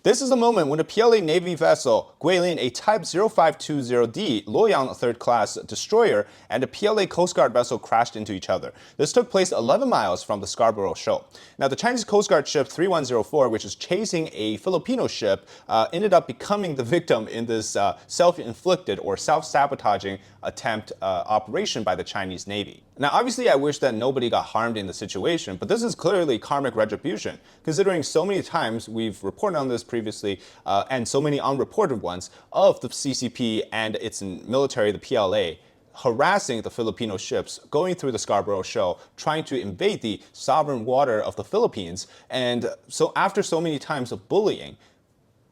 This is the moment when a PLA Navy vessel, Guilin, a Type 0520D Luoyang third-class destroyer, and a PLA Coast Guard vessel crashed into each other. This took place 11 miles from the Scarborough Shoal. Now, the Chinese Coast Guard ship 3104, which is chasing a Filipino ship, ended up becoming the victim in this self-inflicted or self-sabotaging attempt operation by the Chinese Navy. Now, obviously, I wish that nobody got harmed in the situation, but this is clearly karmic retribution, considering so many times we've reported on this previously, and so many unreported ones, of the CCP and its military, the PLA, harassing the Filipino ships going through the Scarborough Shoal, trying to invade the sovereign water of the Philippines. And so after so many times of bullying,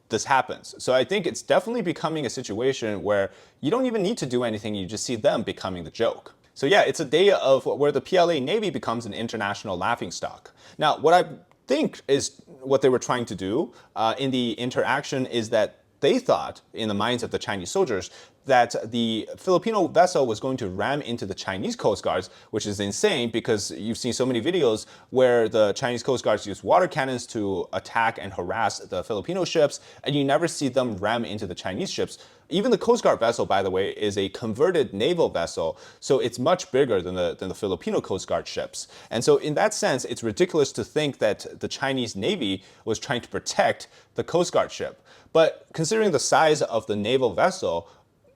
this happens. So I think it's definitely becoming a situation where you don't even need to do anything, you just see them becoming the joke. So yeah, it's a day of where the PLA Navy becomes an international laughingstock. Now, what I think is what they were trying to do in the interaction is that they thought, in the minds of the Chinese soldiers, that the Filipino vessel was going to ram into the Chinese Coast Guards, which is insane because you've seen so many videos where the Chinese Coast Guards use water cannons to attack and harass the Filipino ships, and you never see them ram into the Chinese ships. Even the Coast Guard vessel, by the way, is a converted naval vessel, so it's much bigger than the Filipino Coast Guard ships. And so in that sense, it's ridiculous to think that the Chinese Navy was trying to protect the Coast Guard ship. But considering the size of the naval vessel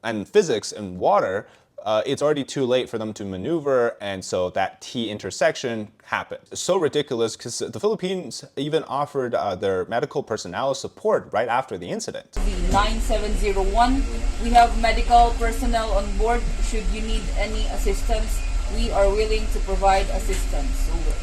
and physics and water, it's already too late for them to maneuver, and so that T intersection happened. It's so ridiculous because the Philippines even offered their medical personnel support right after the incident. The 9701, we have medical personnel on board. Should you need any assistance, we are willing to provide assistance. Over.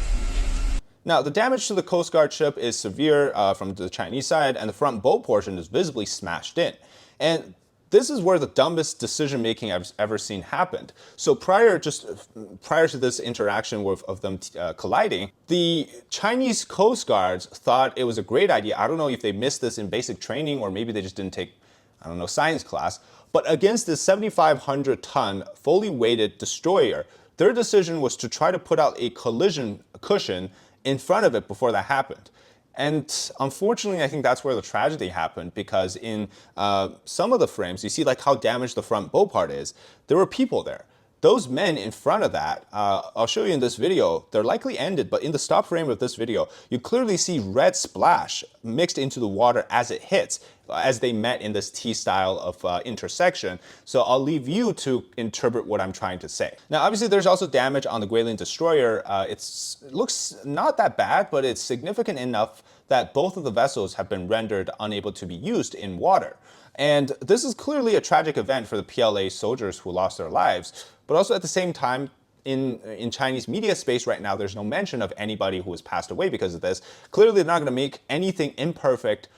Now, the damage to the Coast Guard ship is severe from the Chinese side, and the front bow portion is visibly smashed in. And this is where the dumbest decision-making I've ever seen happened. So prior to this interaction of them colliding, the Chinese Coast Guards thought it was a great idea. I don't know if they missed this in basic training or maybe they just didn't take, I don't know, science class. But against this 7,500-ton, fully weighted destroyer, their decision was to try to put out a collision cushion in front of it before that happened. And unfortunately, I think that's where the tragedy happened, because in some of the frames, you see like how damaged the front bow part is. There were people there. Those men in front of that, I'll show you in this video, they're likely ended, but in the stop frame of this video, you clearly see red splash mixed into the water as it hits, as they met in this T-style of intersection. So I'll leave you to interpret what I'm trying to say. Now, obviously, there's also damage on the Guilin destroyer. It looks not that bad, but it's significant enough that both of the vessels have been rendered unable to be used in water. And this is clearly a tragic event for the PLA soldiers who lost their lives, but also at the same time, in Chinese media space right now, there's no mention of anybody who has passed away because of this. Clearly, they're not going to make anything imperfect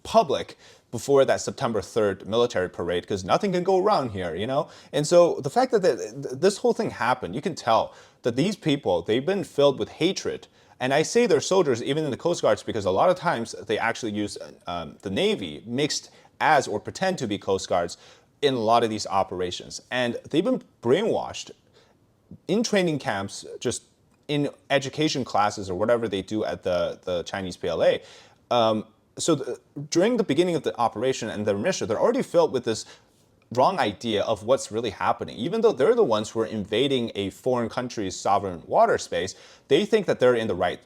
public before that September 3rd military parade, because nothing can go wrong here, you know? And so the fact that this whole thing happened, you can tell that these people, they've been filled with hatred. And I say they're soldiers, even in the Coast Guards, because a lot of times they actually use the Navy mixed as or pretend to be Coast Guards in a lot of these operations. And they've been brainwashed in training camps, just in education classes or whatever they do at the Chinese PLA. During the beginning of the operation and their mission, they're already filled with this wrong idea of what's really happening. Even though they're the ones who are invading a foreign country's sovereign water space, they think that they're in the right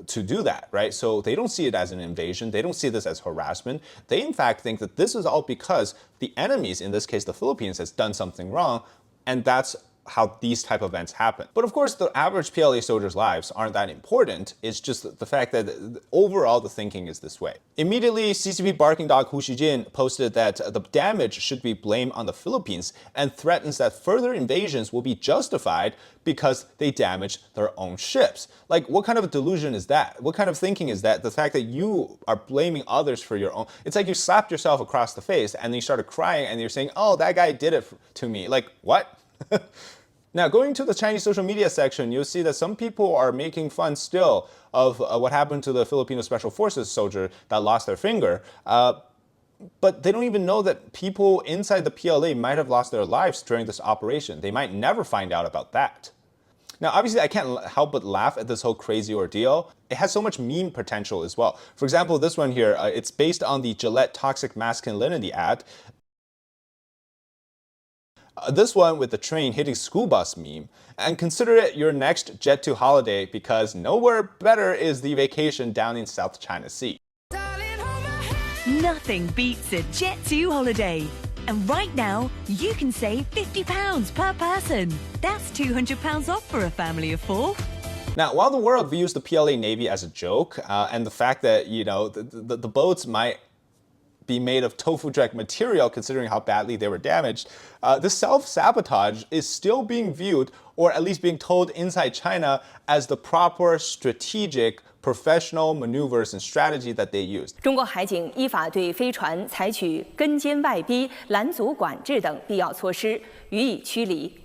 to do that, right? So they don't see it as an invasion. They don't see this as harassment. They, in fact, think that this is all because the enemies, in this case, the Philippines, has done something wrong, and that's how these type of events happen. But of course, the average PLA soldiers' lives aren't that important. It's just the fact that overall the thinking is this way. Immediately, CCP barking dog Hu Xijin posted that the damage should be blamed on the Philippines and threatens that further invasions will be justified because they damaged their own ships. Like, what kind of a delusion is that? What kind of thinking is that? The fact that you are blaming others for your own. It's like you slapped yourself across the face and then you started crying and you're saying, oh, that guy did it to me. Like, what? Now, going to the Chinese social media section, you'll see that some people are making fun still of what happened to the Filipino Special Forces soldier that lost their finger. But they don't even know that people inside the PLA might have lost their lives during this operation. They might never find out about that. Now, obviously, I can't help but laugh at this whole crazy ordeal. It has so much meme potential as well. For example, this one here, it's based on the Gillette Toxic Masculinity ad. This one with the train hitting school bus meme. And consider it your next Jet 2 holiday because nowhere better is the vacation down in South China Sea. Nothing beats a Jet 2 holiday. And right now, you can save £50 per person. That's £200 off for a family of 4. Now, while the world views the PLA Navy as a joke, and the fact that, you know, the boats might be made of tofu-direct material considering how badly they were damaged, this self-sabotage is still being viewed, or at least being told inside China, as the proper strategic professional maneuvers and strategy that they used. 中国海警依法对飞船采取跟监外逼、拦阻管制等必要措施，予以驱离。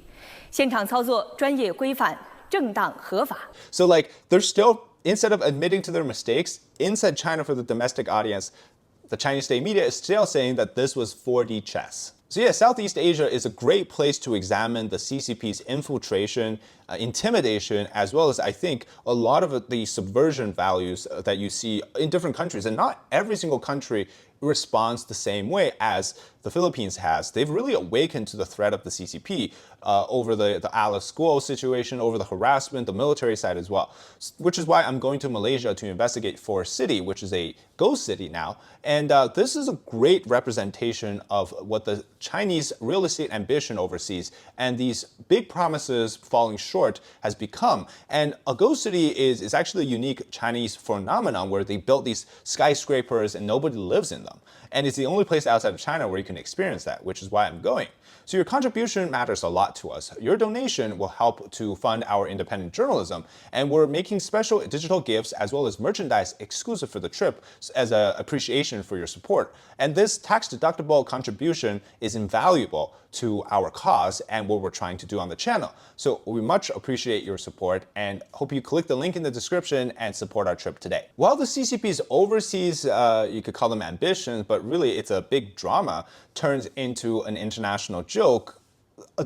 现场操作专业规范、正当合法。So like, they're still, instead of admitting to their mistakes, inside China for the domestic audience, the Chinese state media is still saying that this was 4D chess. So yeah, Southeast Asia is a great place to examine the CCP's infiltration, intimidation, as well as, I think, a lot of the subversion values that you see in different countries. And not every single country responds the same way as the Philippines has. They've really awakened to the threat of the CCP over the Alice Guo situation, over the harassment, the military side as well. Which is why I'm going to Malaysia to investigate Forest City, which is a ghost city now. And this is a great representation of what the Chinese real estate ambition overseas and these big promises falling short has become. And a ghost city is actually a unique Chinese phenomenon where they built these skyscrapers and nobody lives in them. And it's the only place outside of China where you can experience that, which is why I'm going. So your contribution matters a lot to us. Your donation will help to fund our independent journalism, and we're making special digital gifts as well as merchandise exclusive for the trip as an appreciation for your support. And this tax-deductible contribution is invaluable to our cause and what we're trying to do on the channel. So we much appreciate your support and hope you click the link in the description and support our trip today. While the CCP's overseas, you could call them ambitions, but really it's a big drama, turns into an international joke,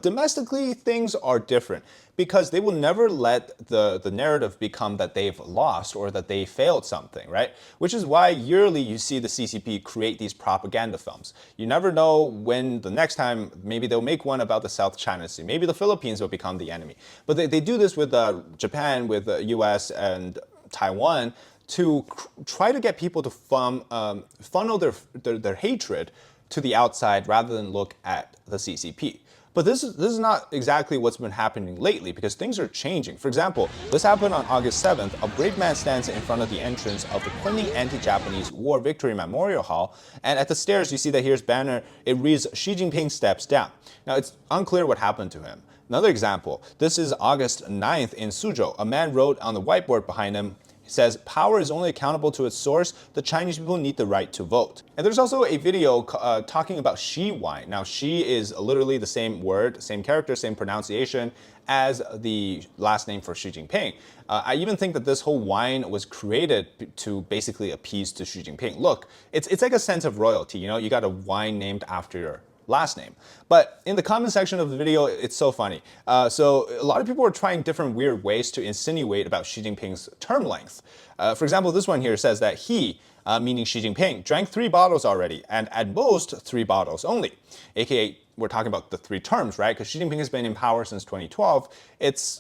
domestically things are different because they will never let the narrative become that they've lost or that they failed something, right? Which is why yearly you see the CCP create these propaganda films. You never know when the next time, maybe they'll make one about the South China Sea. Maybe the Philippines will become the enemy. But they do this with Japan, with the US and Taiwan to try to get people to funnel their hatred to the outside rather than look at the CCP. But this is not exactly what's been happening lately because things are changing. For example, this happened on August 7th. A brave man stands in front of the entrance of the Kunming Anti-Japanese War Victory Memorial Hall. And at the stairs, you see that here's banner. It reads, Xi Jinping steps down. Now, it's unclear what happened to him. Another example, this is August 9th in Suzhou. A man wrote on the whiteboard behind him, it says, power is only accountable to its source. The Chinese people need the right to vote. And there's also a video talking about Xi wine. Now, Xi is literally the same word, same character, same pronunciation as the last name for Xi Jinping. I even think that this whole wine was created to basically appease to Xi Jinping. Look, it's like a sense of royalty. You know, you got a wine named after your last name. But in the comment section of the video, it's so funny. So a lot of people are trying different weird ways to insinuate about Xi Jinping's term length. For example, this one here says that he, meaning Xi Jinping, drank 3 bottles already, and at most 3 bottles only. AKA, we're talking about the 3 terms, right? Because Xi Jinping has been in power since 2012.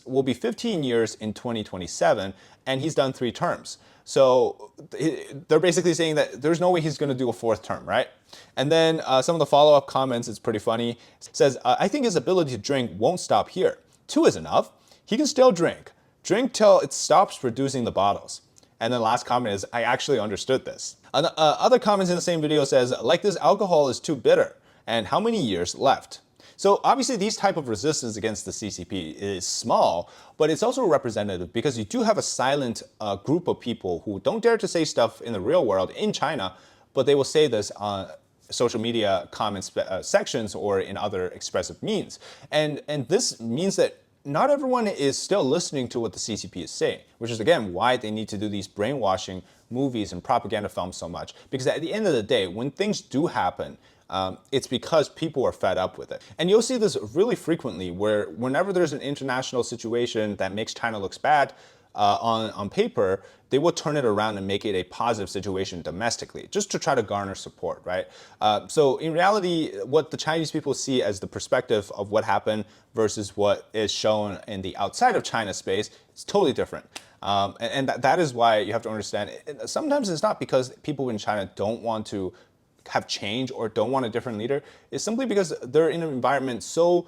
Will be 15 years in 2027, and he's done 3 terms. So they're basically saying that there's no way he's going to do a 4th term, right? And then some of the follow-up comments, it's pretty funny. It says, I think his ability to drink won't stop here. 2 is enough. He can still drink. Drink till it stops producing the bottles. And then last comment is, I actually understood this. Other comments in the same video says, like this alcohol is too bitter. And how many years left? So obviously these type of resistance against the CCP is small, but it's also representative because you do have a silent group of people who don't dare to say stuff in the real world in China, but they will say this on social media comments sections or in other expressive means. And this means that not everyone is still listening to what the CCP is saying, which is again why they need to do these brainwashing movies and propaganda films so much. Because at the end of the day, when things do happen, it's because people are fed up with it. And you'll see this really frequently where whenever there's an international situation that makes China looks bad, on paper, they will turn it around and make it a positive situation domestically, just to try to garner support, right? So in reality, what the Chinese people see as the perspective of what happened versus what is shown in the outside of China space is totally different. And that is why you have to understand, sometimes it's not because people in China don't want to have change or don't want a different leader. It's simply because they're in an environment so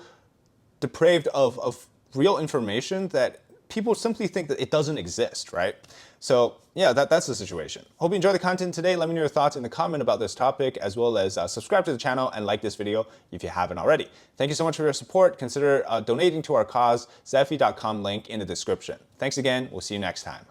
depraved of real information that people simply think that it doesn't exist, right? So yeah, that's the situation. Hope you enjoyed the content today. Let me know your thoughts in the comment about this topic, as well as subscribe to the channel and like this video if you haven't already. Thank you so much for your support. Consider donating to our cause, Zephy.com link in the description. Thanks again. We'll see you next time.